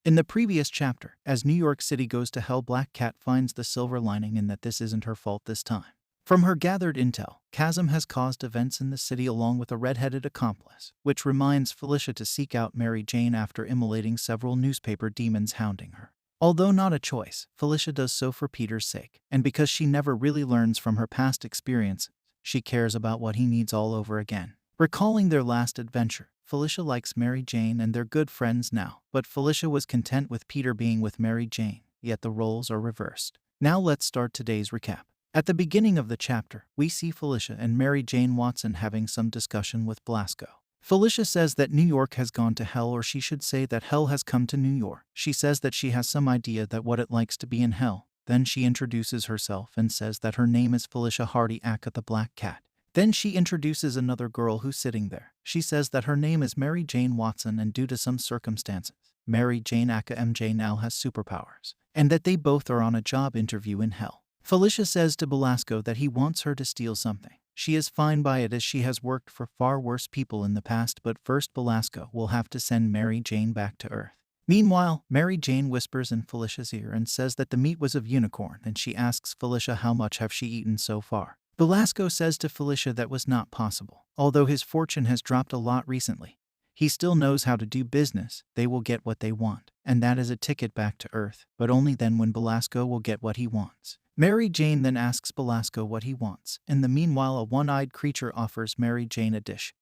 In the previous chapter, as New York City goes to hell, Black Cat finds the silver lining in that this isn't her fault this time. From her gathered intel, Chasm has caused events in the city along with a red-headed accomplice, which reminds Felicia to seek out Mary Jane after immolating several newspaper demons hounding her. Although not a choice, Felicia does so for Peter's sake, and because she never really learns from her past experiences, she cares about what he needs all over again. Recalling their last adventure, Felicia likes Mary Jane and they're good friends now, but Felicia was content with Peter being with Mary Jane, yet the roles are reversed. Now let's start today's recap. At the beginning of the chapter, we see Felicia and Mary Jane Watson having some discussion with Belasco. Felicia says that New York has gone to hell, or she should say that hell has come to New York. She says that she has some idea that what it likes to be in hell. Then she introduces herself and says that her name is Felicia Hardy aka the Black Cat. Then she introduces another girl who's sitting there. She says that her name is Mary Jane Watson, and due to some circumstances, Mary Jane aka MJ now has superpowers, and that they both are on a job interview in hell. Felicia says to Belasco that he wants her to steal something. She is fine by it as she has worked for far worse people in the past, but first Belasco will have to send Mary Jane back to Earth. Meanwhile, Mary Jane whispers in Felicia's ear and says that the meat was of unicorn, and she asks Felicia how much have she eaten so far. Belasco says to Felicia that was not possible. Although his fortune has dropped a lot recently, he still knows how to do business. They will get what they want, and that is a ticket back to Earth, but only then when Belasco will get what he wants. Mary Jane then asks Belasco what he wants. In the meanwhile, a one-eyed creature offers Mary Jane a dish,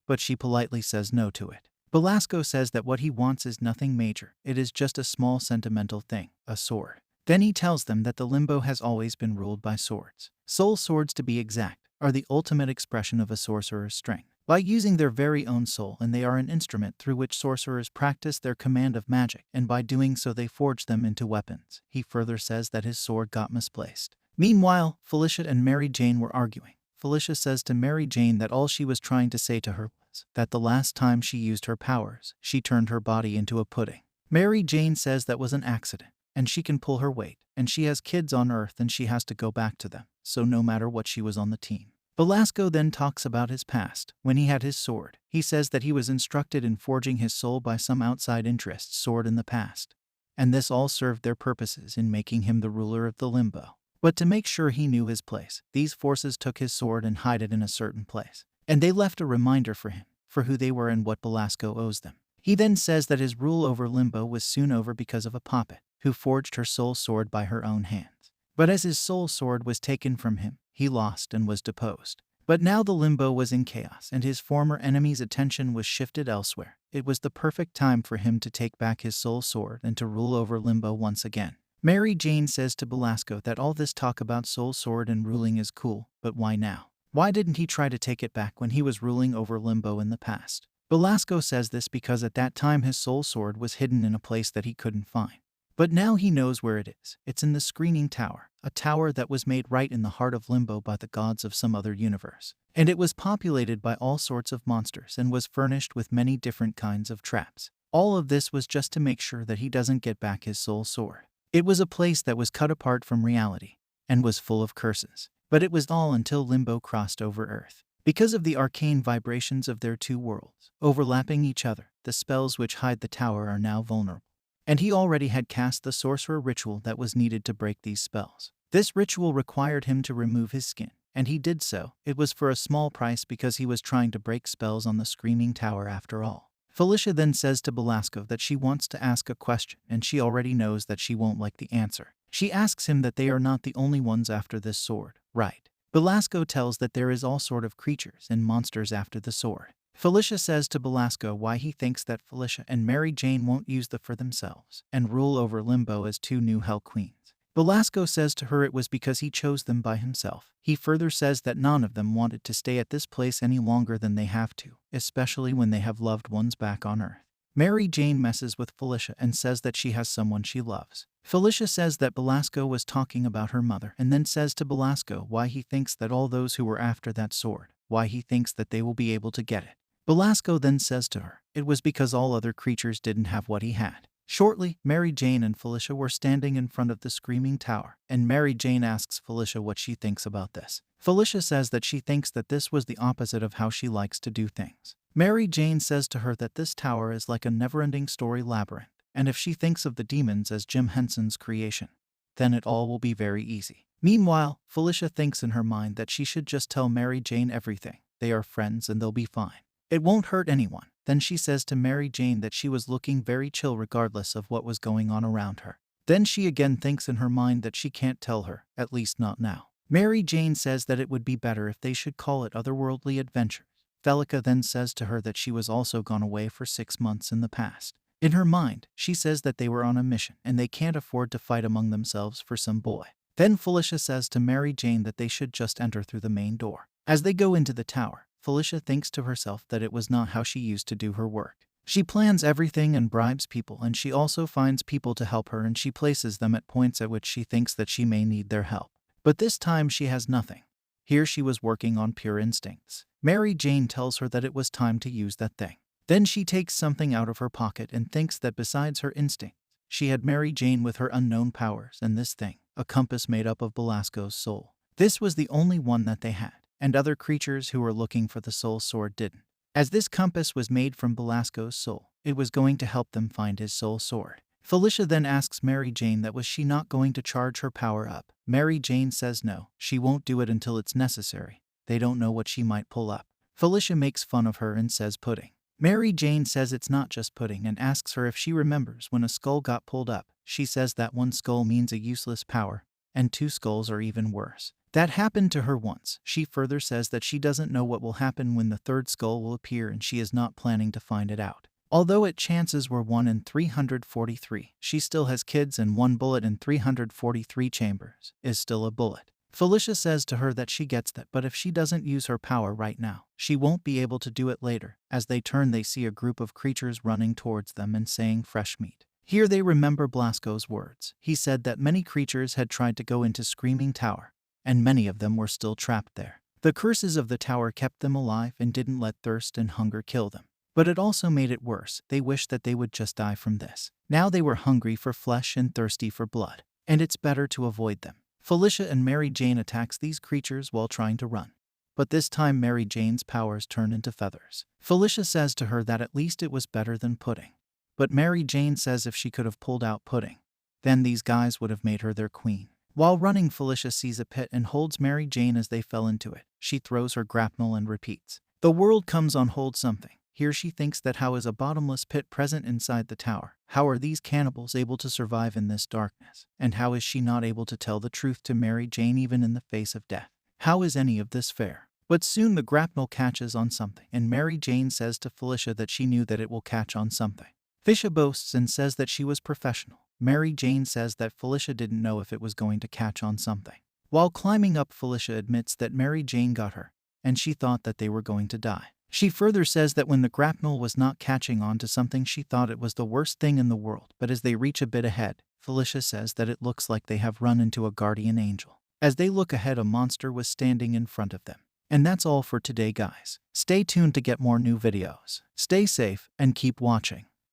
but she politely says no to it. Belasco says that what he wants is nothing major. It is just a small sentimental thing, a sword. Then he tells them that the Limbo has always been ruled by swords. Soul swords, to be exact, are the ultimate expression of a sorcerer's strength. By using their very own soul, and they are an instrument through which sorcerers practice their command of magic, and by doing so they forge them into weapons. He further says that his sword got misplaced. Meanwhile, Felicia and Mary Jane were arguing. Felicia says to Mary Jane that all she was trying to say to her was that the last time she used her powers, she turned her body into a pudding. Mary Jane says that was an accident, and she can pull her weight, and she has kids on Earth and she has to go back to them, so no matter what, she was on the team. Belasco then talks about his past. When he had his sword, he says that he was instructed in forging his soul by some outside interest's sword in the past, and this all served their purposes in making him the ruler of the Limbo. But to make sure he knew his place, these forces took his sword and hid it in a certain place, and they left a reminder for him, for who they were and what Belasco owes them. He then says that his rule over Limbo was soon over because of a puppet who forged her soul sword by her own hands. But as his soul sword was taken from him, he lost and was deposed. But now the Limbo was in chaos, and his former enemy's attention was shifted elsewhere. It was the perfect time for him to take back his soul sword and to rule over Limbo once again. Mary Jane says to Belasco that all this talk about soul sword and ruling is cool, but why now? Why didn't he try to take it back when he was ruling over Limbo in the past? Belasco says this because at that time his soul sword was hidden in a place that he couldn't find. But now he knows where it is. It's in the Screening Tower, a tower that was made right in the heart of Limbo by the gods of some other universe. And it was populated by all sorts of monsters and was furnished with many different kinds of traps. All of this was just to make sure that he doesn't get back his soul sword. It was a place that was cut apart from reality and was full of curses. But it was all until Limbo crossed over Earth. Because of the arcane vibrations of their two worlds overlapping each other, the spells which hide the tower are now vulnerable. And he already had cast the sorcerer ritual that was needed to break these spells. This ritual required him to remove his skin, and he did so. It was for a small price because he was trying to break spells on the Screaming Tower after all. Felicia then says to Belasco that she wants to ask a question, and she already knows that she won't like the answer. She asks him that they are not the only ones after this sword, right? Belasco tells that there is all sort of creatures and monsters after the sword. Felicia says to Belasco why he thinks that Felicia and Mary Jane won't use the for themselves and rule over Limbo as two new Hell Queens. Belasco says to her it was because he chose them by himself. He further says that none of them wanted to stay at this place any longer than they have to, especially when they have loved ones back on Earth. Mary Jane messes with Felicia and says that she has someone she loves. Felicia says that Belasco was talking about her mother and then says to Belasco why he thinks that all those who were after that sword, why he thinks that they will be able to get it. Belasco then says to her, it was because all other creatures didn't have what he had. Shortly, Mary Jane and Felicia were standing in front of the Screaming Tower, and Mary Jane asks Felicia what she thinks about this. Felicia says that she thinks that this was the opposite of how she likes to do things. Mary Jane says to her that this tower is like a never-ending story labyrinth, and if she thinks of the demons as Jim Henson's creation, then it all will be very easy. Meanwhile, Felicia thinks in her mind that she should just tell Mary Jane everything. They are friends and they'll be fine. It won't hurt anyone. Then she says to Mary Jane that she was looking very chill regardless of what was going on around her. Then she again thinks in her mind that she can't tell her, at least not now. Mary Jane says that it would be better if they should call it otherworldly adventures. Felicia then says to her that she was also gone away for 6 months in the past. In her mind, she says that they were on a mission and they can't afford to fight among themselves for some boy. Then Felicia says to Mary Jane that they should just enter through the main door. As they go into the tower, Felicia thinks to herself that it was not how she used to do her work. She plans everything and bribes people, and she also finds people to help her, and she places them at points at which she thinks that she may need their help. But this time she has nothing. Here she was working on pure instincts. Mary Jane tells her that it was time to use that thing. Then she takes something out of her pocket and thinks that besides her instincts, she had Mary Jane with her unknown powers, and this thing, a compass made up of Belasco's soul. This was the only one that they had, and other creatures who were looking for the soul sword didn't. As this compass was made from Belasco's soul, it was going to help them find his soul sword. Felicia then asks Mary Jane that was she not going to charge her power up. Mary Jane says no, she won't do it until it's necessary. They don't know what she might pull up. Felicia makes fun of her and says pudding. Mary Jane says it's not just pudding and asks her if she remembers when a skull got pulled up. She says that 1 skull means a useless power, and 2 skulls are even worse. That happened to her once. She further says that she doesn't know what will happen when the 3rd skull will appear, and she is not planning to find it out. Although its chances were 1 in 343, she still has kids, and 1 bullet in 343 chambers is still a bullet. Felicia says to her that she gets that, but if she doesn't use her power right now, she won't be able to do it later. As they turn, they see a group of creatures running towards them and saying fresh meat. Here they remember Belasco's words. He said that many creatures had tried to go into Screaming Tower, and many of them were still trapped there. The curses of the tower kept them alive and didn't let thirst and hunger kill them. But it also made it worse. They wished that they would just die from this. Now they were hungry for flesh and thirsty for blood, and it's better to avoid them. Felicia and Mary Jane attacks these creatures while trying to run. But this time Mary Jane's powers turn into feathers. Felicia says to her that at least it was better than pudding. But Mary Jane says if she could have pulled out pudding, then these guys would have made her their queen. While running, Felicia sees a pit and holds Mary Jane as they fell into it. She throws her grapnel and repeats, "The world comes on hold something." Here she thinks that how is a bottomless pit present inside the tower? How are these cannibals able to survive in this darkness? And how is she not able to tell the truth to Mary Jane even in the face of death? How is any of this fair? But soon the grapnel catches on something, and Mary Jane says to Felicia that she knew that it will catch on something. Felicia boasts and says that she was professional. Mary Jane says that Felicia didn't know if it was going to catch on something. While climbing up, Felicia admits that Mary Jane got her, and she thought that they were going to die. She further says that when the grapnel was not catching on to something, she thought it was the worst thing in the world. But as they reach a bit ahead, Felicia says that it looks like they have run into a guardian angel. As they look ahead, a monster was standing in front of them. And that's all for today, guys. Stay tuned to get more new videos. Stay safe and keep watching.